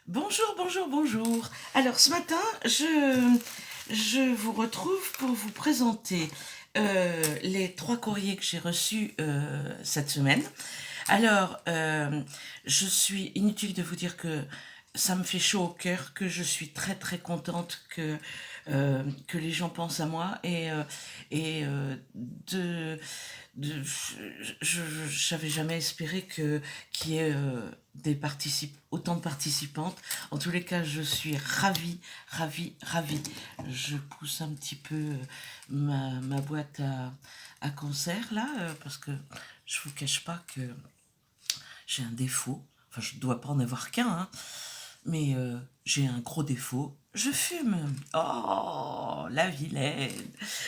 Bonjour, bonjour, bonjour. Alors ce matin, je vous retrouve pour vous présenter les 3 courriers que j'ai reçus cette semaine. Alors, je suis inutile de vous dire que ça me fait chaud au cœur, que je suis très très contente que les gens pensent à moi et de, je n'avais jamais espéré qu'il y ait autant de participantes. En tous les cas, je suis ravie, ravie, ravie. Je pousse un petit peu ma boîte à concert là, parce que je vous cache pas que j'ai un défaut. Enfin, je ne dois pas en avoir qu'un, hein, mais j'ai un gros défaut. Je fume. Oh, la vilaine.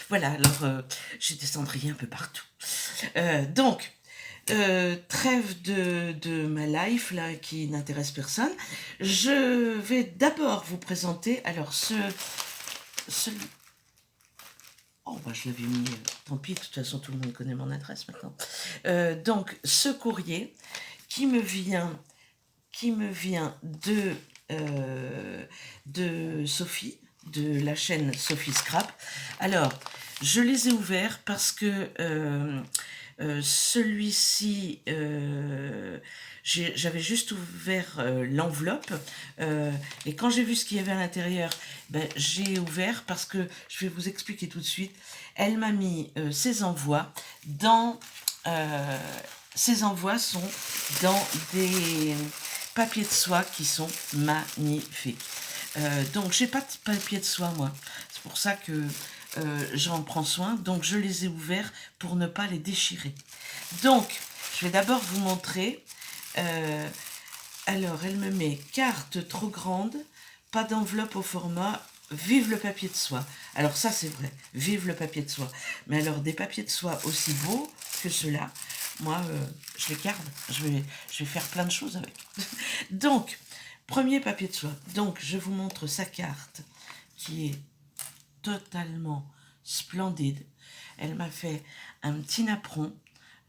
Voilà, alors j'ai des cendriers un peu partout. Trêve de ma life là qui n'intéresse personne. Je vais d'abord vous présenter alors ce oh bah je l'avais mis, tant pis, de toute façon tout le monde connaît mon adresse maintenant. Donc ce courrier qui me vient de Sophie, de la chaîne Sophie Scrap. Alors, je les ai ouverts parce que celui-ci, j'avais juste ouvert l'enveloppe et quand j'ai vu ce qu'il y avait à l'intérieur, ben, j'ai ouvert parce que je vais vous expliquer tout de suite. Elle m'a mis ses envois dans. Ces envois sont dans des papiers de soie qui sont magnifiques. Donc j'ai pas de papier de soie moi. C'est pour ça que j'en prends soin. Donc je les ai ouverts pour ne pas les déchirer. Donc je vais d'abord vous montrer. Alors elle me met carte trop grande, pas d'enveloppe au format. Vive le papier de soie. Alors ça c'est vrai, vive le papier de soie. Mais alors des papiers de soie aussi beaux que ceux-là, moi je les garde. Je vais faire plein de choses avec. Donc, premier papier de soie. Donc je vous montre sa carte qui est totalement splendide. Elle m'a fait un petit napperon.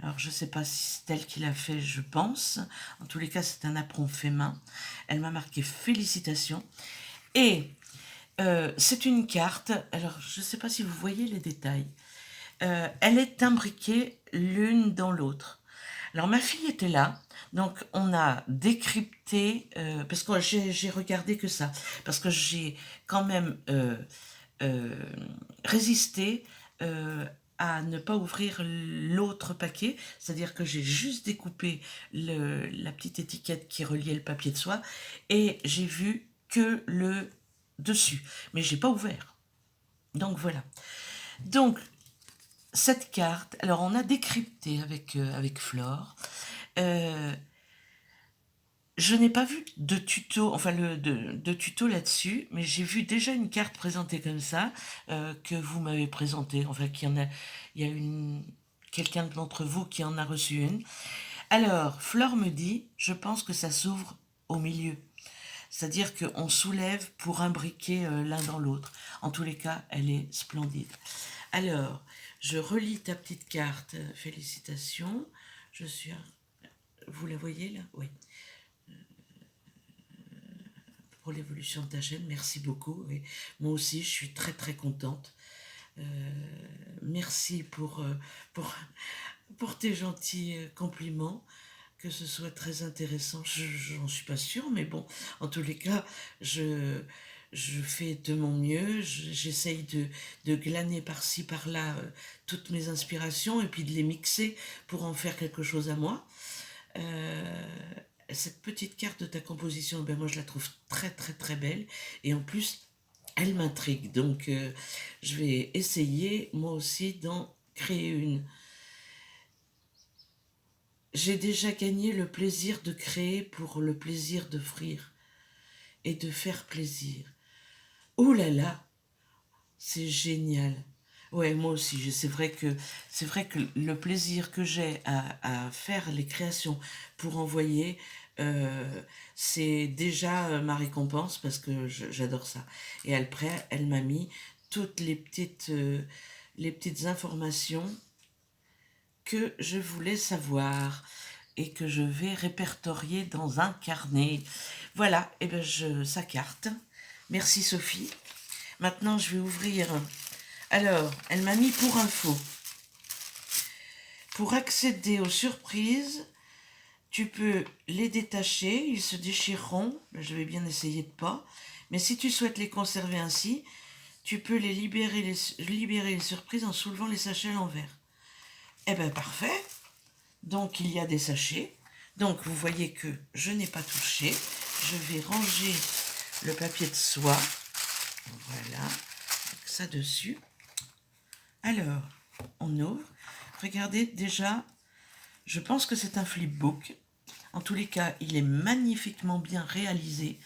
Alors, je ne sais pas si c'est elle qui l'a fait, je pense. En tous les cas, c'est un napperon fait main. Elle m'a marqué félicitations. Et c'est une carte. Alors, je ne sais pas si vous voyez les détails. Elle est imbriquée l'une dans l'autre. Alors, ma fille était là. Donc, on a décrypté, parce que j'ai regardé que ça, parce que j'ai quand même euh, résisté à ne pas ouvrir l'autre paquet, c'est-à-dire que j'ai juste découpé la petite étiquette qui reliait le papier de soie et j'ai vu que le dessus, mais j'ai pas ouvert. Donc voilà. Donc cette carte, alors on a décrypté avec Flore. Euh, Je n'ai pas vu de tuto, enfin de tuto là-dessus, mais j'ai vu déjà une carte présentée comme ça, que vous m'avez présentée, enfin il y a quelqu'un d'entre vous qui en a reçu une. Alors, Flore me dit, je pense que ça s'ouvre au milieu. C'est-à-dire qu'on soulève pour imbriquer l'un dans l'autre. En tous les cas, elle est splendide. Alors, je relis ta petite carte. Félicitations. Je suis... Vous la voyez là? Oui. Pour l'évolution de ta chaîne. Merci beaucoup. Et moi aussi, je suis très très contente. Merci pour, pour tes gentils compliments. Que ce soit très intéressant, j'en suis pas sûre, mais bon, en tous les cas, je fais de mon mieux. J'essaye de glaner par-ci, par-là toutes mes inspirations et puis de les mixer pour en faire quelque chose à moi. Cette petite carte de ta composition, ben moi je la trouve très très très belle et en plus elle m'intrigue, donc je vais essayer moi aussi d'en créer une. J'ai déjà gagné le plaisir de créer pour le plaisir d'offrir et de faire plaisir. Oh là là, c'est génial. Ouais, moi aussi, c'est vrai que le plaisir que j'ai à faire les créations pour envoyer, c'est déjà ma récompense parce que j'adore ça. Et après, elle m'a mis toutes les petites informations que je voulais savoir. et que je vais répertorier dans un carnet. Voilà, et ben sa carte. Merci Sophie. Maintenant, je vais ouvrir. Alors, elle m'a mis pour info. Pour accéder aux surprises, tu peux les détacher, ils se déchireront. Je vais bien essayer de pas. Mais si tu souhaites les conserver ainsi, tu peux libérer les surprises en soulevant les sachets à l'envers. Eh bien, parfait. Donc, il y a des sachets. Donc, vous voyez que je n'ai pas touché. Je vais ranger le papier de soie. Voilà. Donc, ça dessus. Alors, on ouvre. Regardez, déjà, je pense que c'est un flipbook. En tous les cas, il est magnifiquement bien réalisé.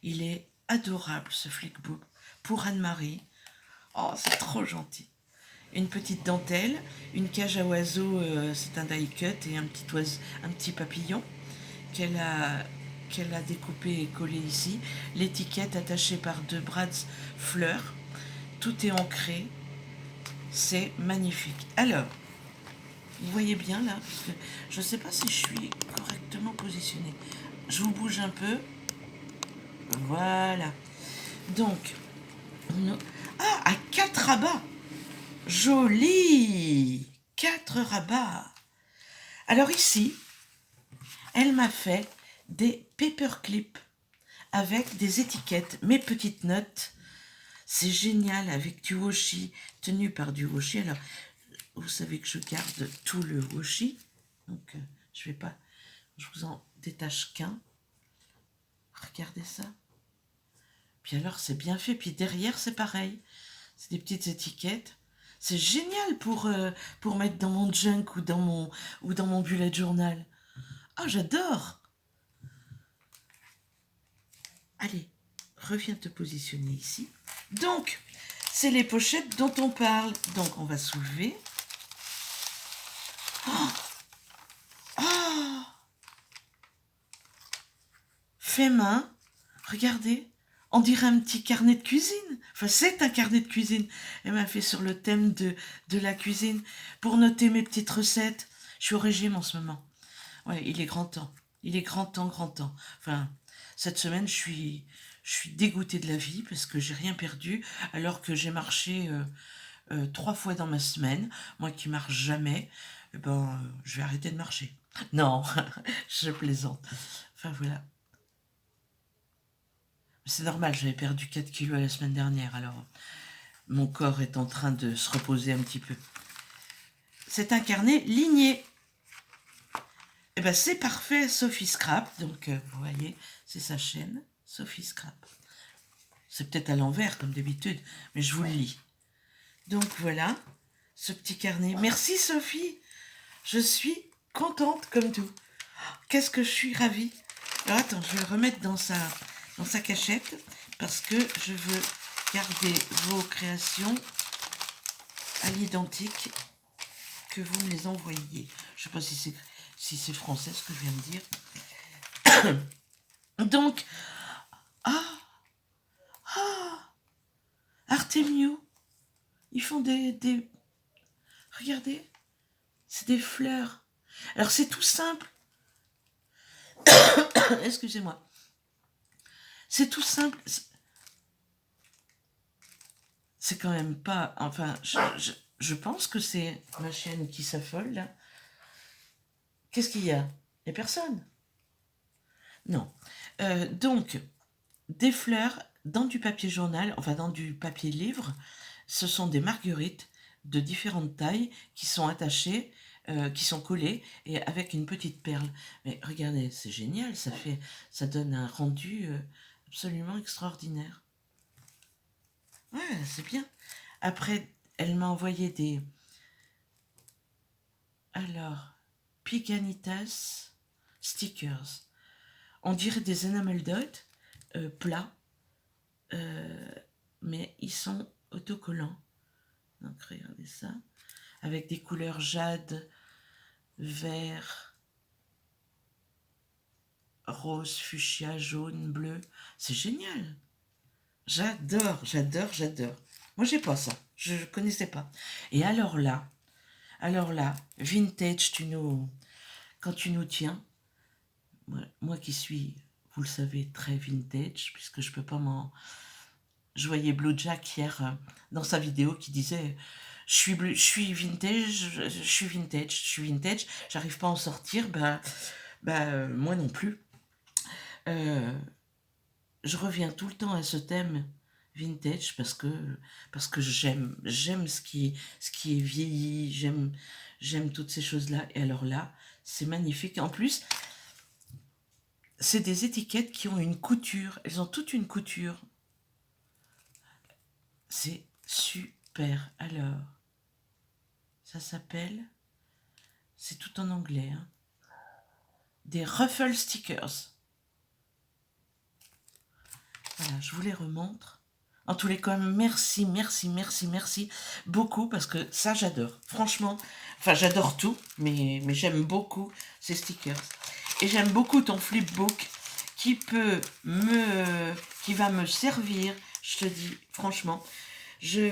Il est adorable, ce flipbook. Pour Anne-Marie. Oh, c'est trop gentil. Une petite dentelle, une cage à oiseaux, c'est un die cut, et un petit papillon qu'elle a découpé et collé ici. L'étiquette attachée par 2 bras de fleurs. Tout est ancré. C'est magnifique. Alors, vous voyez bien là, parce que je ne sais pas si je suis correctement positionnée. Je vous bouge un peu. Voilà. Donc, à 4 rabats. Joli. 4 rabats. Alors ici, elle m'a fait des paperclips avec des étiquettes, mes petites notes. C'est génial, avec du washi, tenu par du washi. Alors, vous savez que je garde tout le washi, donc je vous en détache qu'un. Regardez ça. Puis alors, c'est bien fait. Puis derrière, c'est pareil. C'est des petites étiquettes. C'est génial pour mettre dans mon junk ou dans mon bullet journal. Ah, j'adore. Allez, reviens te positionner ici. Donc, c'est les pochettes dont on parle. Donc, on va soulever. Oh, oh, fait main. Regardez. On dirait un petit carnet de cuisine. Enfin, c'est un carnet de cuisine. Elle m'a fait sur le thème de la cuisine pour noter mes petites recettes. Je suis au régime en ce moment. Ouais, il est grand temps. Il est grand temps, grand temps. Enfin, cette semaine, je suis dégoûtée de la vie parce que j'ai rien perdu alors que j'ai marché 3 fois dans ma semaine. Moi qui marche jamais, je vais arrêter de marcher. Non, je plaisante. Enfin, voilà. C'est normal, j'avais perdu 4 kilos la semaine dernière, alors mon corps est en train de se reposer un petit peu. C'est un carnet ligné. Eh ben c'est parfait, Sophie Scrap. Donc vous voyez, c'est sa chaîne, Sophie Scrap. C'est peut-être à l'envers comme d'habitude, mais je vous le lis. Donc voilà, ce petit carnet. Merci Sophie, je suis contente comme tout. Qu'est-ce que je suis ravie. Alors attends, je vais le remettre dans sa cachette parce que je veux garder vos créations à l'identique que vous me les envoyez. Je ne sais pas si c'est français ce que je viens de dire. Donc, Artemio, ils font des... Regardez, c'est des fleurs. Alors c'est tout simple. Excusez-moi. C'est tout simple. C'est quand même pas... Enfin, je pense que c'est ma chienne qui s'affole, là. Qu'est-ce qu'il y a? Il n'y a personne. Non. Donc, des fleurs dans du papier journal, enfin dans du papier livre. Ce sont des marguerites de différentes tailles qui sont attachées, qui sont collées et avec une petite perle. Mais regardez, c'est génial, ça donne un rendu absolument extraordinaire. Ouais, c'est bien. Après, elle m'a envoyé des... Alors, Piganitas stickers. On dirait des enamel dot plats, mais ils sont autocollants. Donc, regardez ça. Avec des couleurs jade, vert, rose, fuchsia, jaune, bleu. C'est génial. J'adore. Moi, j'ai pas ça. Je ne connaissais pas. Et alors là, vintage, quand tu nous tiens, moi qui suis, vous le savez, très vintage, puisque je peux pas m'en... Je voyais Blue Jack hier dans sa vidéo qui disait je suis vintage, je suis vintage, je suis vintage, j'arrive pas à en sortir, moi non plus. Euh, je reviens tout le temps à ce thème vintage parce que j'aime ce qui est vieilli, j'aime toutes ces choses-là. Et alors là, c'est magnifique. En plus, c'est des étiquettes qui ont une couture. Elles ont toute une couture. C'est super. Alors, ça s'appelle, c'est tout en anglais, hein, des ruffle stickers. Voilà, je vous les remontre. En tous les cas, merci, merci, merci, merci beaucoup parce que ça, j'adore. Franchement, enfin, j'adore tout, mais j'aime beaucoup ces stickers. Et j'aime beaucoup ton flipbook qui va me servir. Je te dis, franchement, je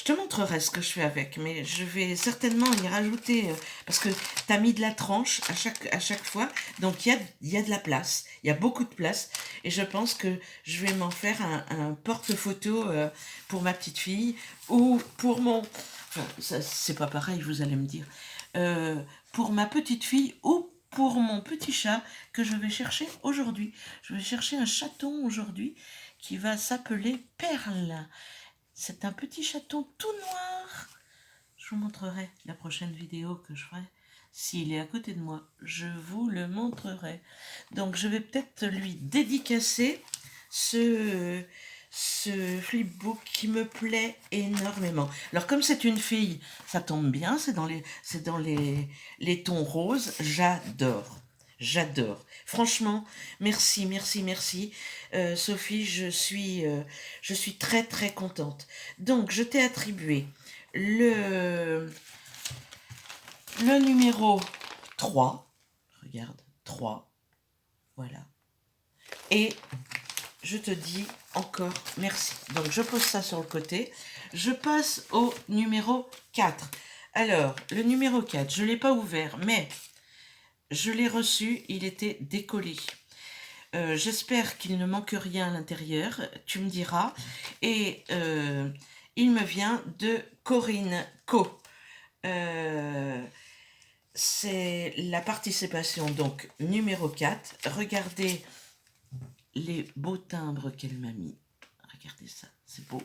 te montrerai ce que je fais avec, mais je vais certainement y rajouter, parce que tu as mis de la tranche à chaque fois, donc il y a de la place, il y a beaucoup de place, et je pense que je vais m'en faire un porte-photo pour ma petite fille, ou pour mon... Enfin, ça, c'est pas pareil, vous allez me dire. Pour ma petite fille, ou pour mon petit chat que je vais chercher aujourd'hui. Je vais chercher un chaton aujourd'hui qui va s'appeler Perle. C'est un petit chaton tout noir. Je vous montrerai la prochaine vidéo que je ferai. S'il est à côté de moi, je vous le montrerai. Donc, je vais peut-être lui dédicacer ce flipbook qui me plaît énormément. Alors, comme c'est une fille, ça tombe bien, c'est dans les tons roses. J'adore. J'adore. Franchement, merci, merci, merci. Sophie, je suis très, très contente. Donc, je t'ai attribué le numéro 3. Regarde, 3. Voilà. Et je te dis encore merci. Donc, je pose ça sur le côté. Je passe au numéro 4. Alors, le numéro 4, je ne l'ai pas ouvert, mais je l'ai reçu, il était décollé. J'espère qu'il ne manque rien à l'intérieur, tu me diras. Et il me vient de Corinne Co. C'est la participation, donc numéro 4. Regardez les beaux timbres qu'elle m'a mis. Regardez ça, c'est beau.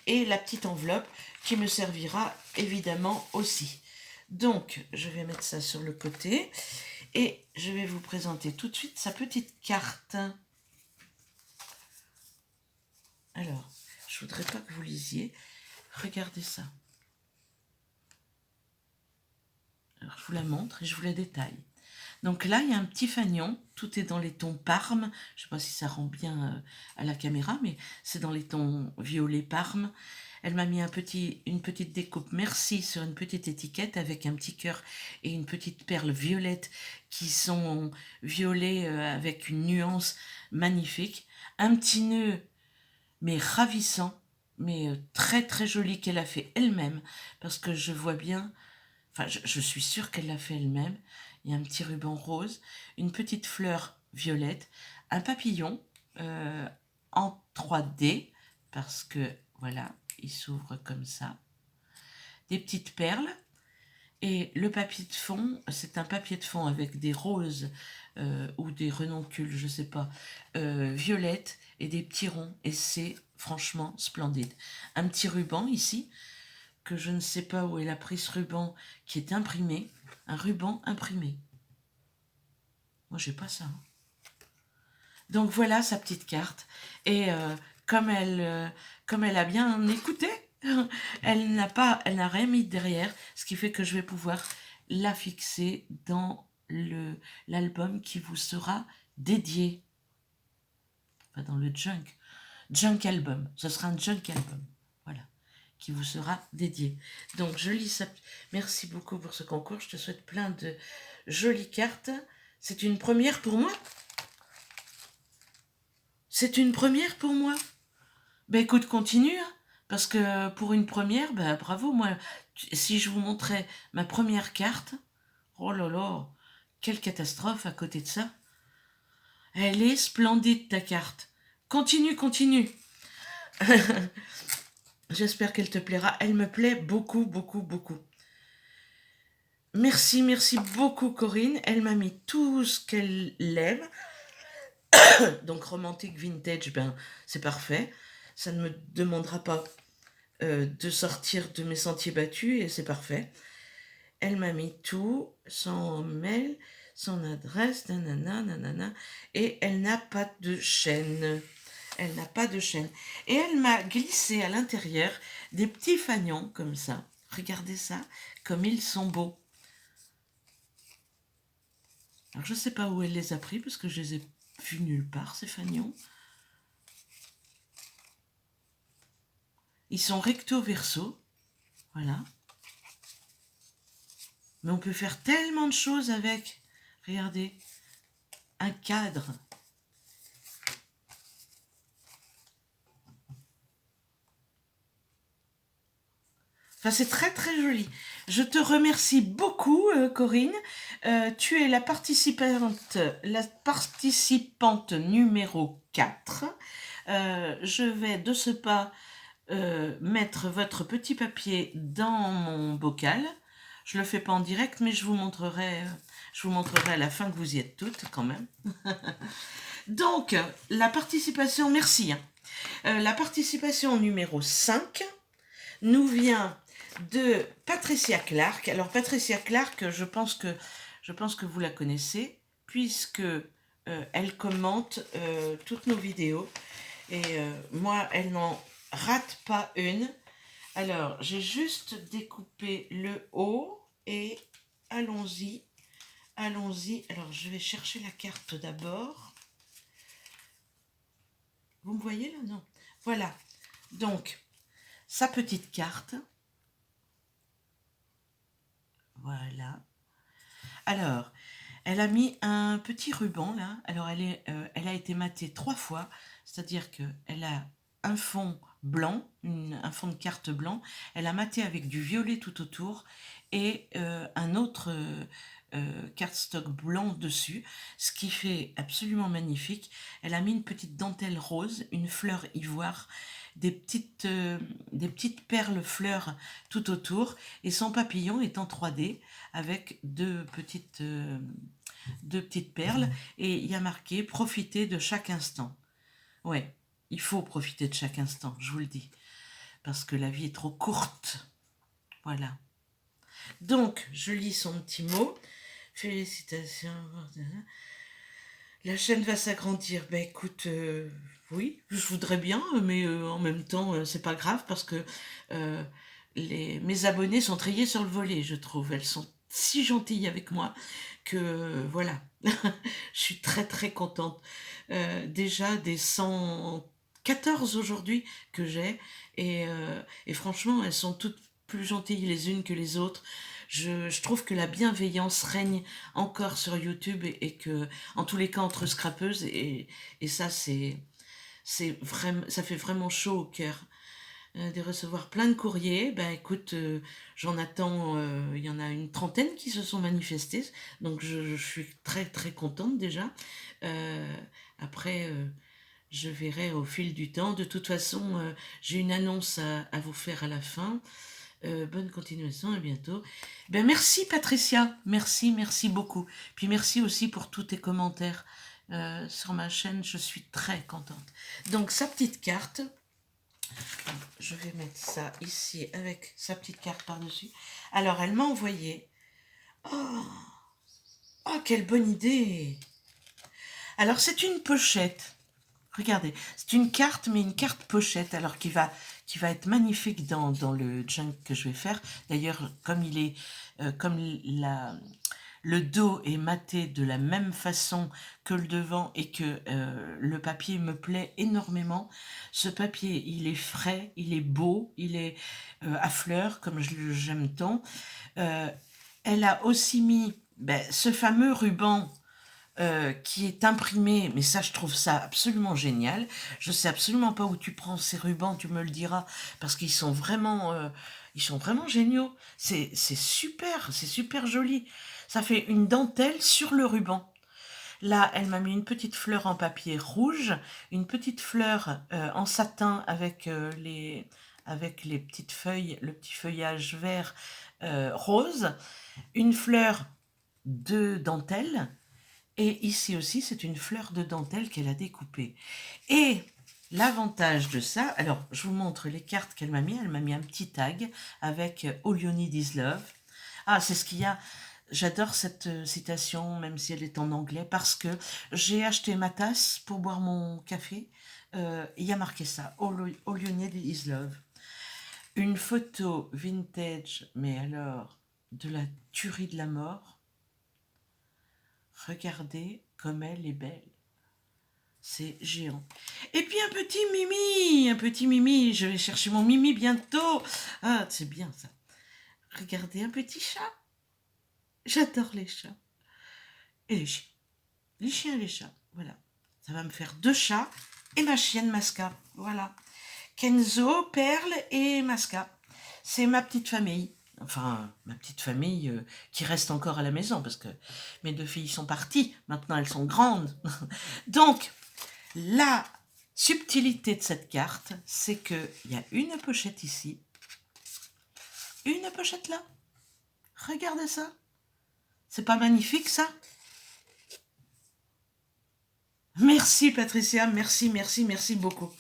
Et la petite enveloppe qui me servira évidemment aussi. Donc, je vais mettre ça sur le côté. Et je vais vous présenter tout de suite sa petite carte. Alors, je voudrais pas que vous lisiez. Regardez ça. Alors, je vous la montre et je vous la détaille. Donc là, il y a un petit fanion. Tout est dans les tons parme. Je ne sais pas si ça rend bien à la caméra, mais c'est dans les tons violet parme. Elle m'a mis une petite découpe merci sur une petite étiquette avec un petit cœur et une petite perle violette qui sont violets avec une nuance magnifique. Un petit nœud, mais ravissant, mais très très joli qu'elle a fait elle-même parce que je vois bien, enfin je suis sûre qu'elle l'a fait elle-même. Il y a un petit ruban rose, une petite fleur violette, un papillon en 3D parce que voilà, il s'ouvre comme ça. Des petites perles. Et le papier de fond, c'est un papier de fond avec des roses ou des renoncules, je ne sais pas, violettes et des petits ronds. Et c'est franchement splendide. Un petit ruban ici, que je ne sais pas où elle a pris ce ruban, qui est imprimé. Un ruban imprimé. Moi, j'ai pas ça. Donc voilà sa petite carte. Et comme elle a bien écouté, elle n'a rien mis derrière, ce qui fait que je vais pouvoir la fixer dans l'album qui vous sera dédié. Pas dans le junk album. Ce sera un junk album. Voilà. Qui vous sera dédié. Donc je lis ça. Merci beaucoup pour ce concours. Je te souhaite plein de jolies cartes. C'est une première pour moi. C'est une première pour moi. Ben écoute, continue, hein, parce que pour une première, ben bravo, moi, si je vous montrais ma première carte, Oh là là, quelle catastrophe à côté de ça. Elle est splendide ta carte. Continue, continue. J'espère qu'elle te plaira. Elle me plaît beaucoup, beaucoup, beaucoup. Merci, merci beaucoup Corinne. Elle m'a mis tout ce qu'elle aime. Donc romantique, vintage, ben c'est parfait. Ça ne me demandera pas de sortir de mes sentiers battus et c'est parfait. Elle m'a mis tout, son mail, son adresse, nanana, nanana, et elle n'a pas de chaîne. Elle n'a pas de chaîne. Et elle m'a glissé à l'intérieur des petits fagnons comme ça. Regardez ça, comme ils sont beaux. Alors je ne sais pas où elle les a pris parce que je les ai vus nulle part, ces fagnons. Ils sont recto verso, voilà. Mais on peut faire tellement de choses avec. Regardez, un cadre. Enfin, c'est très très joli. Je te remercie beaucoup, Corinne. Tu es la participante numéro 4. Je vais de ce pas mettre votre petit papier dans mon bocal. Je ne le fais pas en direct, mais je vous montrerai à la fin que vous y êtes toutes quand même. Donc, la participation, merci. La participation numéro 5 nous vient de Patricia Clark. Alors, Patricia Clark, je pense que vous la connaissez, puisque elle commente toutes nos vidéos. Et moi, elle n'en rate pas une. Alors, j'ai juste découpé le haut et allons-y. Allons-y. Alors, je vais chercher la carte d'abord. Vous me voyez là? Non. Voilà. Donc, sa petite carte. Voilà. Alors, elle a mis un petit ruban là. Alors, elle a été matée 3 fois. C'est-à-dire qu'elle a un fond blanc, un fond de carte blanc. Elle a maté avec du violet tout autour et un autre cardstock blanc dessus, ce qui fait absolument magnifique. Elle a mis une petite dentelle rose, une fleur ivoire, des petites perles fleurs tout autour, et son papillon est en 3D avec deux petites perles, et il y a marqué « Profitez de chaque instant ». Ouais, il faut profiter de chaque instant, je vous le dis, parce que la vie est trop courte. Voilà. Donc, je lis son petit mot. Félicitations. La chaîne va s'agrandir. Ben écoute, oui, je voudrais bien, mais en même temps, c'est pas grave parce que mes abonnés sont triés sur le volet, je trouve. Elles sont si gentilles avec moi que voilà, je suis très très contente. Déjà des 114 aujourd'hui que j'ai et franchement, elles sont toutes plus gentilles les unes que les autres. Je trouve que la bienveillance règne encore sur YouTube et que, en tous les cas, entre scrapeuses, et ça, ça fait vraiment chaud au cœur de recevoir plein de courriers. Ben écoute, j'en attends, il y en a une trentaine qui se sont manifestés, donc je suis très très contente déjà. Après, je verrai au fil du temps. De toute façon, j'ai une annonce à vous faire à la fin. Bonne continuation, à bientôt. Ben merci Patricia, merci, merci beaucoup. Puis merci aussi pour tous tes commentaires sur ma chaîne, je suis très contente. Donc sa petite carte, je vais mettre ça ici avec sa petite carte par-dessus. Alors elle m'a envoyé, oh quelle bonne idée. Alors c'est une pochette. Regardez, c'est une carte, mais une carte pochette, alors qui va être magnifique dans le junk que je vais faire. D'ailleurs, comme le dos est maté de la même façon que le devant et que le papier me plaît énormément, ce papier, il est frais, il est beau, il est à fleurs, comme j'aime tant. Elle a aussi mis ce fameux ruban qui est imprimé, mais ça je trouve ça absolument génial. Je sais absolument pas où tu prends ces rubans, tu me le diras, parce qu'ils sont vraiment géniaux. C'est super joli. Ça fait une dentelle sur le ruban. Là, elle m'a mis une petite fleur en papier rouge, une petite fleur en satin avec les petites feuilles, le petit feuillage vert rose, une fleur de dentelle, et ici aussi, c'est une fleur de dentelle qu'elle a découpée. Et l'avantage de ça, alors je vous montre les cartes qu'elle m'a mis. Elle m'a mis un petit tag avec All You Need Is Love. Ah, c'est ce qu'il y a. J'adore cette citation, même si elle est en anglais, parce que j'ai acheté ma tasse pour boire mon café. Il y a marqué ça, All You Need Is Love. Une photo vintage, mais alors de la tuerie de la mort. Regardez comme elle est belle. C'est géant. Et puis un petit Mimi, je vais chercher mon Mimi bientôt. Ah, c'est bien ça. Regardez un petit chat. J'adore les chats. Et les chiens. Les chiens et les chats. Voilà. Ça va me faire 2 chats et ma chienne Masca. Voilà. Kenzo, Perle et Masca. C'est ma petite famille. Enfin, ma petite famille qui reste encore à la maison parce que mes 2 filles sont parties. Maintenant, elles sont grandes. Donc, la subtilité de cette carte, c'est qu'il y a une pochette ici, une pochette là. Regardez ça. C'est pas magnifique ça? Merci Patricia, merci, merci, merci beaucoup.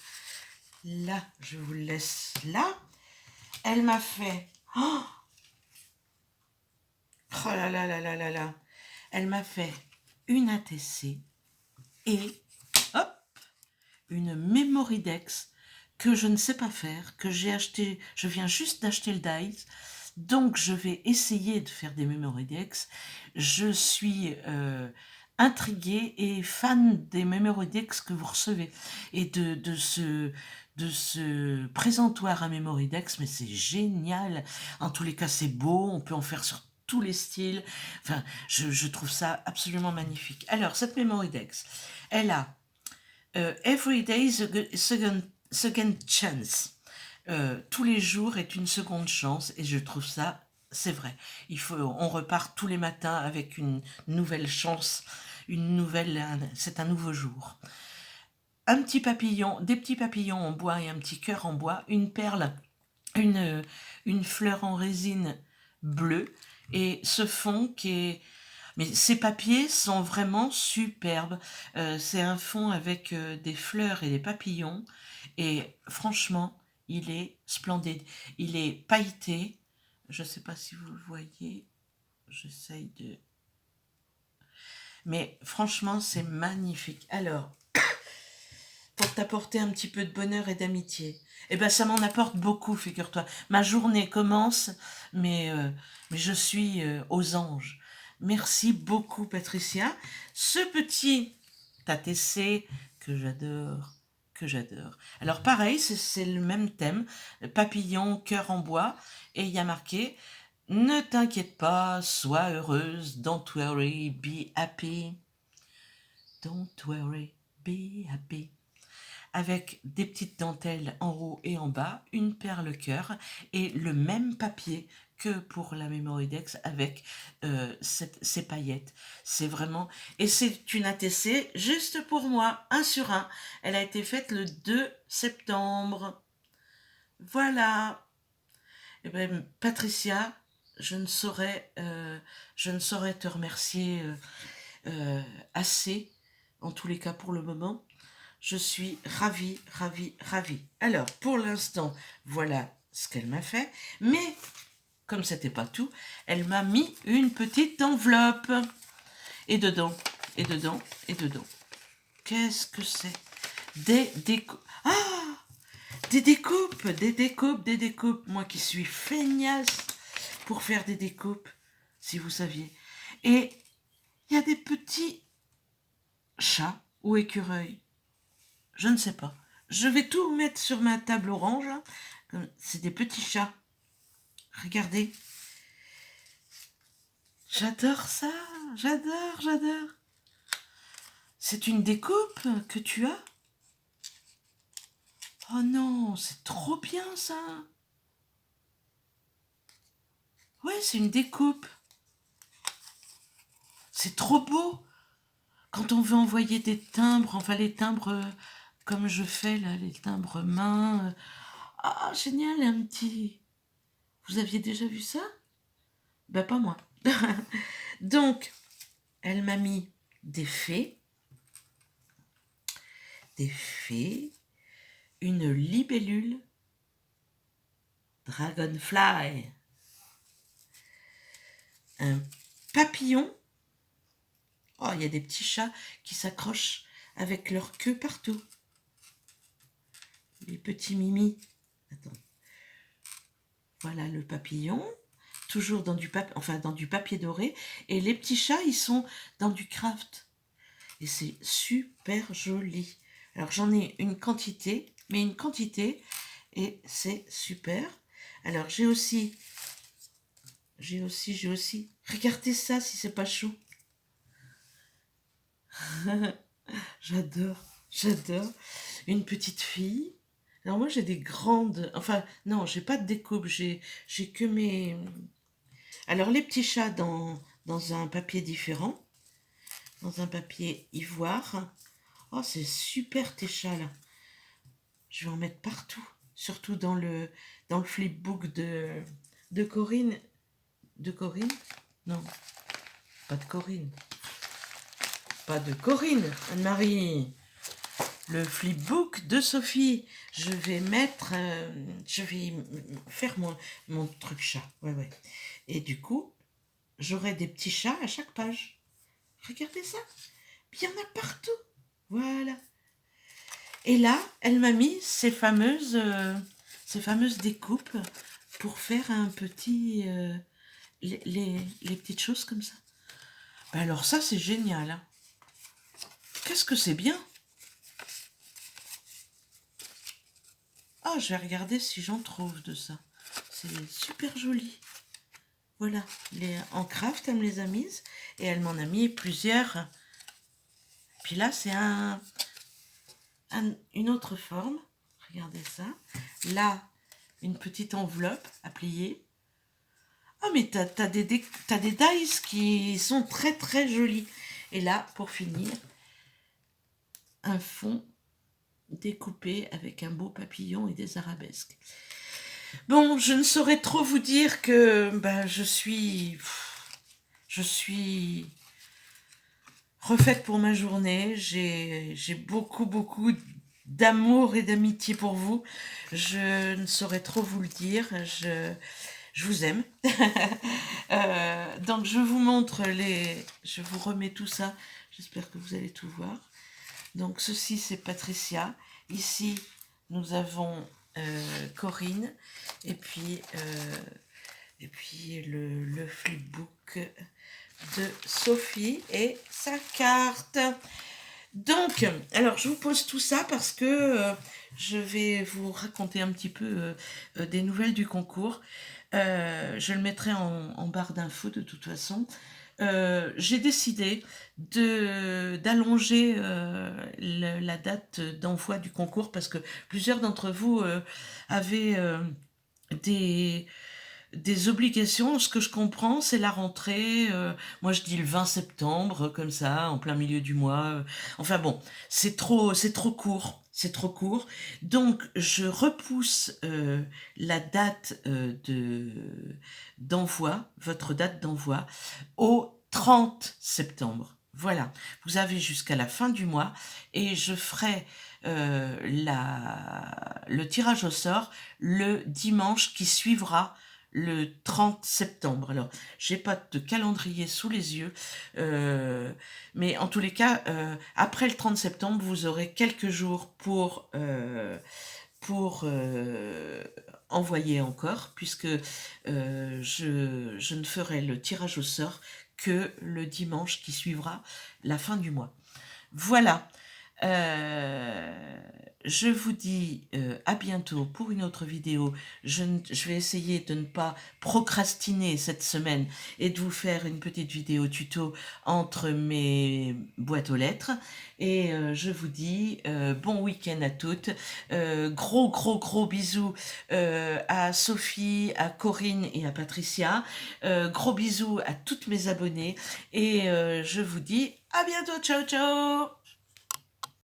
Là, je vous laisse là. Elle m'a fait... Oh, oh là là là là là là. Elle m'a fait une ATC et hop, une Memoridex que je ne sais pas faire, que j'ai acheté, je viens juste d'acheter le dice, donc je vais essayer de faire des Memoridex. Je suis intriguée et fan des Memoridex que vous recevez et de ce présentoir à Memoridex, mais c'est génial. En tous les cas, c'est beau, on peut en faire sur tous les styles. Enfin, je trouve ça absolument magnifique. Alors, cette Memoridex, elle a Every day is a second chance. Tous les jours est une seconde chance et je trouve ça, c'est vrai. On repart tous les matins avec une nouvelle chance, c'est un nouveau jour. Un petit papillon, des petits papillons en bois et un petit cœur en bois, une perle, une fleur en résine bleue et ce fond qui est... Mais ces papiers sont vraiment superbes. C'est un fond avec des fleurs et des papillons. Et franchement, il est splendide. Il est pailleté. Je ne sais pas si vous le voyez. J'essaye de... Mais franchement, c'est magnifique. Alors, pour t'apporter un petit peu de bonheur et d'amitié, eh ben, ça m'en apporte beaucoup, figure-toi. Ma journée commence, mais je suis aux anges. Merci beaucoup, Patricia. Ce petit ATC que j'adore, que j'adore. Alors, pareil, c'est le même thème, papillon, cœur en bois, et il y a marqué « Ne t'inquiète pas, sois heureuse, don't worry, be happy. Don't worry, be happy. » Avec des petites dentelles en haut et en bas, une perle cœur et le même papier que pour la Memoridex avec ces paillettes. C'est vraiment... Et c'est une ATC juste pour moi, 1 sur 1. Elle a été faite le 2 septembre. Voilà. Eh ben, Patricia, je ne saurais te remercier assez, en tous les cas pour le moment. Je suis ravie, ravie, ravie. Alors, pour l'instant, voilà ce qu'elle m'a fait. Mais, comme c'était pas tout, elle m'a mis une petite enveloppe. Et dedans, et dedans, et dedans. Qu'est-ce que c'est? Des découpes. Ah! Des découpes, des découpes, des découpes. Moi qui suis feignasse pour faire des découpes, si vous saviez. Et il y a des petits chats ou écureuils. Je ne sais pas. Je vais tout mettre sur ma table orange. C'est des petits chats. Regardez. J'adore ça. J'adore, j'adore. C'est une découpe que tu as? Oh non, c'est trop bien ça. Ouais, c'est une découpe. C'est trop beau quand on veut envoyer des timbres, enfin les timbres comme je fais là, les timbres main. Ah, génial, un petit... Vous aviez déjà vu ça? Ben pas moi. Donc, elle m'a mis des fées, une libellule, dragonfly, un papillon. Oh, il y a des petits chats qui s'accrochent avec leur queue partout. Les petits mimis. Attends. Voilà le papillon, toujours dans dans du papier doré. Et les petits chats, ils sont dans du craft. Et c'est super joli. Alors j'en ai une quantité, et c'est super. Alors j'ai aussi, regardez ça si c'est pas chaud. J'adore. Une petite fille. Alors moi j'ai des grandes, enfin non, j'ai pas de découpe, j'ai que mes... Alors les petits chats dans un papier différent, dans un papier ivoire. Oh, c'est super tes chats là. Je vais en mettre partout, surtout dans le flipbook de Corinne. De Corinne? Non, pas de Corinne. Pas de Corinne, Anne-Marie. Le flipbook de Sophie. Je vais faire mon truc chat. Ouais. Et du coup, j'aurai des petits chats à chaque page. Regardez ça. Puis il y en a partout. Voilà. Et là, elle m'a mis ces fameuses découpes pour faire un petit... les petites choses comme ça. Ben alors ça, c'est génial. Hein. Qu'est-ce que c'est bien. Ah, je vais regarder si j'en trouve de ça. C'est super joli. Voilà, en craft, elle me les a mises. Et elle m'en a mis plusieurs. Puis là, c'est une autre forme. Regardez ça. Là, une petite enveloppe à plier. Ah, mais t'as des dies qui sont très très jolis. Et là, pour finir, un fond découpé avec un beau papillon et des arabesques. Bon, je ne saurais trop vous dire que je suis refaite pour ma journée. J'ai beaucoup d'amour et d'amitié pour vous. Je ne saurais trop vous le dire. Je vous aime. Donc je vous montre je vous remets tout ça. J'espère que vous allez tout voir. Donc ceci c'est Patricia. Ici nous avons Corinne et puis le flipbook de Sophie et sa carte. Donc, alors je vous pose tout ça parce que je vais vous raconter un petit peu des nouvelles du concours. Je le mettrai en barre d'infos de toute façon. J'ai décidé d'allonger la date d'envoi du concours parce que plusieurs d'entre vous avaient des obligations. Ce que je comprends, c'est la rentrée. Moi, je dis le 20 septembre, comme ça, en plein milieu du mois. Enfin bon, c'est trop court. C'est trop court. Donc, je repousse la date d'envoi, votre date d'envoi, au 30 septembre. Voilà, vous avez jusqu'à la fin du mois et je ferai le tirage au sort le dimanche qui suivra le 30 septembre. Alors, j'ai pas de calendrier sous les yeux, mais en tous les cas, après le 30 septembre, vous aurez quelques jours pour envoyer encore, puisque je ne ferai le tirage au sort que le dimanche qui suivra la fin du mois. Voilà. je vous dis à bientôt pour une autre vidéo. Je vais essayer de ne pas procrastiner cette semaine et de vous faire une petite vidéo tuto entre mes boîtes aux lettres. Et je vous dis bon week-end à toutes. Gros bisous à Sophie, à Corinne et à Patricia. Gros bisous à toutes mes abonnées. Et je vous dis à bientôt. Ciao ciao.